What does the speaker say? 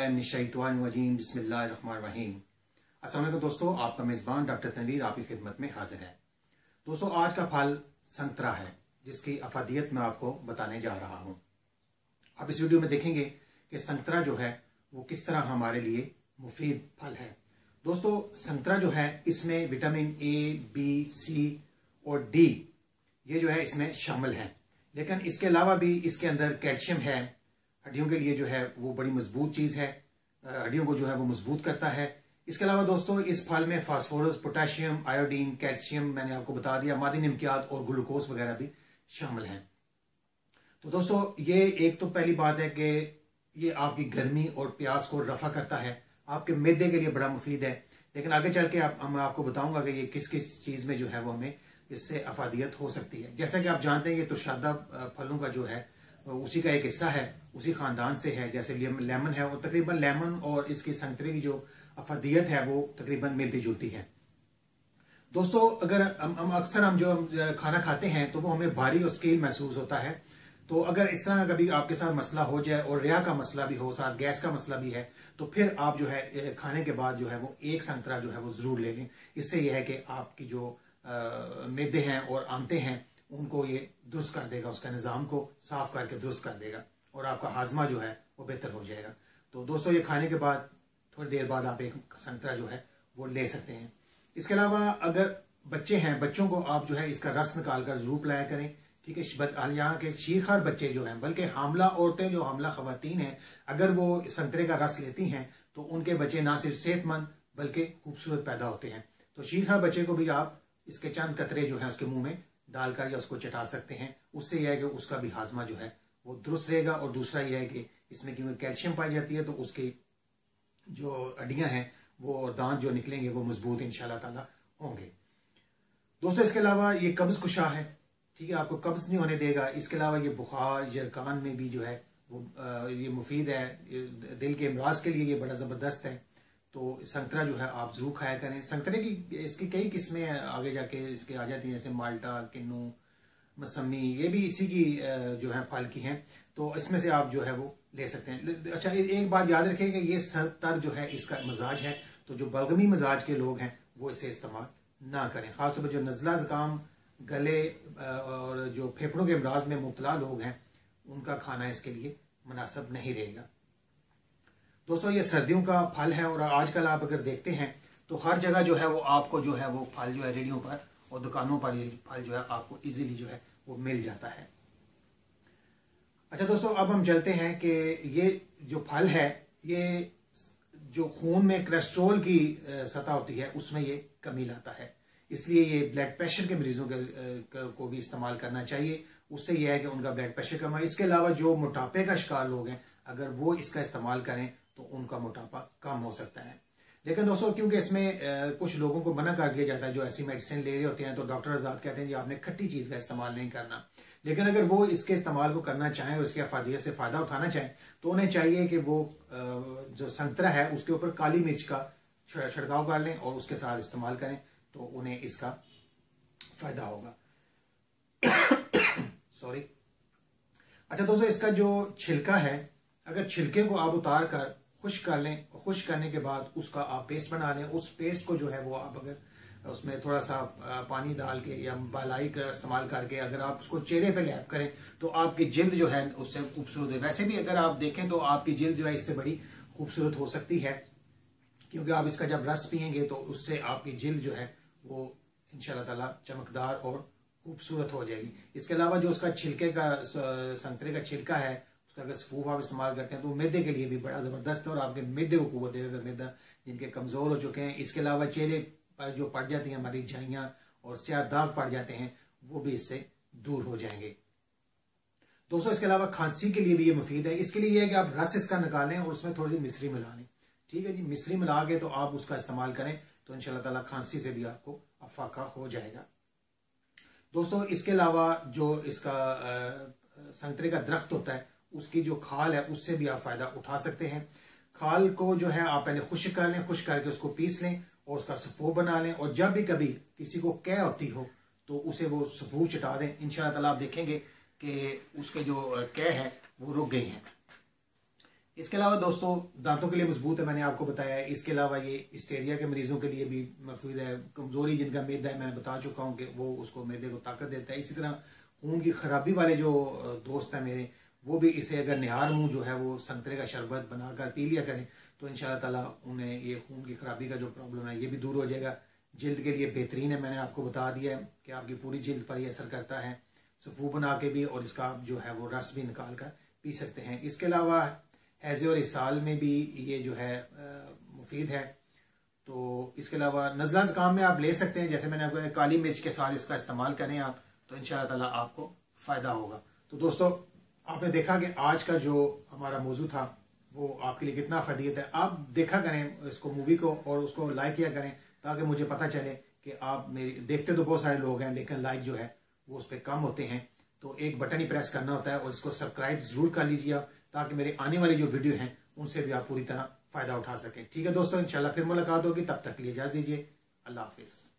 औज़ुबिल्लाहिमिनश्शैतानिर्रजीम बिस्मिल्लाहिर्रहमानिर्रहीम। अस्सलाम वालेकुम दोस्तों, आपका मेज़बान डॉक्टर तनवीर आपकी खिदमत में हाजिर है। दोस्तों, आज का फल संतरा है, जिसकी अफादियत मैं आपको बताने जा रहा हूँ। आप इस वीडियो में देखेंगे कि संतरा जो है वो किस तरह हमारे लिए मुफीद फल है। दोस्तों, संतरा जो है इसमें विटामिन ए, बी, सी और डी ये जो है इसमें शामिल है, लेकिन इसके अलावा भी इसके अंदर कैल्शियम है। हड्डियों के लिए जो है वो बड़ी मजबूत चीज़ है, हड्डियों को जो है वो मजबूत करता है। इसके अलावा दोस्तों इस फल में फास्फोरस, पोटेशियम, आयोडीन, कैल्शियम मैंने आपको बता दिया, मादी निमकियात और ग्लूकोज वगैरह भी शामिल हैं। तो दोस्तों ये एक तो पहली बात है कि ये आपकी गर्मी और प्यास को रफा करता है, आपके मैदे के लिए बड़ा मुफीद है। लेकिन आगे चल के मैं आपको बताऊंगा कि ये किस किस चीज़ में जो है वो हमें इससे अफादियत हो सकती है। जैसा कि आप जानते हैं ये तो शादा फलों का जो है उसी का एक हिस्सा है, उसी खानदान से है जैसे लेमन है, और तकरीबन लेमन और इसकी संतरे की जो अफादियत है वो तकरीबन मिलती जुलती है। दोस्तों अगर हम अक्सर हम जो खाना खाते हैं तो वो हमें भारी और स्केल महसूस होता है। तो अगर इस तरह कभी आपके साथ मसला हो जाए और रिया का मसला भी हो, साथ गैस का मसला भी है, तो फिर आप जो है खाने के बाद जो है वो एक संतरा जो है वो जरूर ले लें। इससे यह है कि आपकी जो मैदे हैं और आंतें हैं उनको ये दुरुस्त कर देगा, उसका निज़ाम को साफ करके दुरुस्त कर देगा और आपका हाजमा जो है वो बेहतर हो जाएगा। तो दोस्तों ये खाने के बाद थोड़ी देर बाद आप एक संतरा जो है वो ले सकते हैं। इसके अलावा अगर बच्चे हैं, बच्चों को आप जो है इसका रस निकाल कर जरूर पिलाया करें, ठीक है। यहाँ के शीरखार बच्चे जो हैं, बल्कि हामला औरतें जो हामला खवातीन हैं, अगर वो संतरे का रस लेती हैं तो उनके बच्चे ना सिर्फ सेहतमंद बल्कि खूबसूरत पैदा होते हैं। तो शीरखार बच्चे को भी आप इसके चंद कतरे जो है उसके मुंह में डालकर या उसको चटा सकते हैं। उससे यह है कि उसका भी हाजमा जो है वो दुरुस्त रहेगा। और दूसरा यह है कि इसमें क्योंकि कैल्शियम पाई जाती है तो उसकी जो हड्डियां हैं वो और दांत जो निकलेंगे वो मजबूत इंशाल्लाह ताला होंगे। दोस्तों इसके अलावा ये कब्ज कुशा है, ठीक है, आपको कब्ज नहीं होने देगा। इसके अलावा ये बुखार, यरकान में भी जो है वो ये मुफीद है, दिल के अमराज के लिए ये बड़ा ज़बरदस्त है। तो संतरा जो है आप जरूर खाया करें। संतरे की इसकी कई किस्में आगे जाके इसके आ जाती हैं, जैसे माल्टा, किन्नू, मौसमी, ये भी इसी की जो है फल की हैं। तो इसमें से आप जो है वो ले सकते हैं। अच्छा, एक बात याद रखें कि ये तर जो है इसका मजाज है, तो जो बलगमी मजाज के लोग हैं वो इसे इस्तेमाल ना करें। खासतौर पर जो नज़ला, ज़ुकाम, गले और जो फेफड़ों के अमराज में मुब्तला लोग हैं उनका खाना इसके लिए मुनासिब नहीं रहेगा। दोस्तों ये सर्दियों का फल है और आजकल आप अगर देखते हैं तो हर जगह जो है वो आपको जो है वो फल जो है रेडियो पर और दुकानों पर ये फल जो है आपको इजीली जो है वो मिल जाता है। अच्छा दोस्तों, अब हम चलते हैं कि ये जो फल है ये जो खून में कोलेस्ट्रॉल की सतह होती है उसमें ये कमी लाता है, इसलिए ये ब्लड प्रेशर के मरीजों को भी इस्तेमाल करना चाहिए। उससे यह है कि उनका ब्लड प्रेशर कम है। इसके अलावा जो मोटापे का शिकार लोग हैं अगर वो इसका इस्तेमाल करें तो उनका मोटापा कम हो सकता है। लेकिन दोस्तों क्योंकि इसमें कुछ लोगों को मना कर दिया जाता है, जो ऐसी मेडिसिन ले रहे होते हैं, तो डॉक्टर आजाद कहते हैं कि आपने खट्टी चीज़ का इस्तेमाल नहीं करना। लेकिन अगर वो इसके इस्तेमाल को करना चाहें और इसके अफादियत से फ़ायदा उठाना चाहें तो उन्हें चाहिए कि वो जो संतरा है उसके ऊपर काली मिर्च का छिड़काव कर लें और उसके साथ इस्तेमाल करें तो उन्हें इसका फ़ायदा होगा। सॉरी। अच्छा दोस्तों, इसका जो छिलका है, अगर छिलके को आप उतार कर खुश्क कर लें और खुश्क करने के बाद उसका आप पेस्ट बना लें, उस पेस्ट को जो है वो आप अगर उसमें थोड़ा सा पानी डाल के या बालाई का इस्तेमाल करके अगर आप उसको चेहरे पे लैप करें तो आपकी जिल्द जो है उससे खूबसूरत है। वैसे भी अगर आप देखें तो आपकी जिल्द जो है इससे बड़ी खूबसूरत हो सकती है, क्योंकि आप इसका जब रस पियेंगे तो उससे आपकी जिल्द जो है वो इंशाल्लाह ताला चमकदार और खूबसूरत हो जाएगी। इसके अलावा जो उसका छिलके का संतरे का छिलका है उसका अगर सफूफ आप इस्तेमाल करते हैं तो मैदे के लिए भी बड़ा ज़बरदस्त है और आपके मैदे को कुव्वत देगा, अगर मैदा जिनके कमज़ोर हो चुके हैं। इसके अलावा चेहरे पर जो पड़ जाती हैं हमारी झाइयाँ और स्याह दाग पड़ जाते हैं वो भी इससे दूर हो जाएंगे। दोस्तों इसके अलावा खांसी के लिए भी ये मुफीद है। इसके लिए यह है कि आप रस इसका निकालें और उसमें थोड़ी सी मिश्री मिला लें, ठीक है जी। मिश्री मिला के तो आप उसका इस्तेमाल करें तो इंशाल्लाह ताला खांसी से भी आपको अफाका हो जाएगा। दोस्तों इसके अलावा जो इसका संतरे का दरख्त होता है उसकी जो खाल है उससे भी आप फायदा उठा सकते हैं। खाल को जो है आप पहले खुश्क कर लें, खुश्क करके उसको पीस लें और उसका सफ़ू बना लें, और जब भी कभी किसी को कै होती हो तो उसे वो सफ़ू चटा दें। इंशाल्लाह ताला आप देखेंगे कि उसके जो कै है वो रुक गई हैं। इसके अलावा दोस्तों दांतों के लिए मजबूत है, मैंने आपको बताया है। इसके अलावा ये हिस्टेरिया के मरीजों के लिए भी मुफीद है। कमजोरी जिनका मैदा है, मैंने बता चुका हूँ कि वो उसको मैदे को ताकत देता है। इसी तरह खून की खराबी वाले जो दोस्त हैं मेरे, वो भी इसे अगर निहार मुंह जो है वो संतरे का शरबत बनाकर पी लिया करें तो इंशाल्लाह ताला उन्हें ये खून की खराबी का जो प्रॉब्लम है ये भी दूर हो जाएगा। जिल्द के लिए बेहतरीन है, मैंने आपको बता दिया है कि आपकी पूरी जिल्द पर ये असर करता है। सफू बना के भी, और इसका आप जो है वो रस भी निकाल कर पी सकते हैं। इसके अलावा हैजे और इसाल में भी ये जो है मुफीद है। तो इसके अलावा नज़ला ज़ुकाम में आप ले सकते हैं, जैसे मैंने आपको काली मिर्च के साथ इसका इस्तेमाल करें आप, तो इंशाअल्लाह ताला आपको फ़ायदा होगा। तो दोस्तों आपने देखा कि आज का जो हमारा मौजू था वो आपके लिए कितना फ़दीयत है। आप देखा करें इसको, मूवी को, और उसको लाइक किया करें ताकि मुझे पता चले कि आप मेरी देखते तो बहुत सारे लोग हैं लेकिन लाइक जो है वो उस पर कम होते हैं। तो एक बटन ही प्रेस करना होता है और इसको सब्सक्राइब जरूर कर लीजिए ताकि मेरे आने वाली जो वीडियो हैं उनसे भी आप पूरी तरह फायदा उठा सकें। ठीक है दोस्तों, इंशाल्लाह फिर मुलाकात होगी, तब तक के लिए इजाज़त दीजिए। अल्लाह हाफिज़।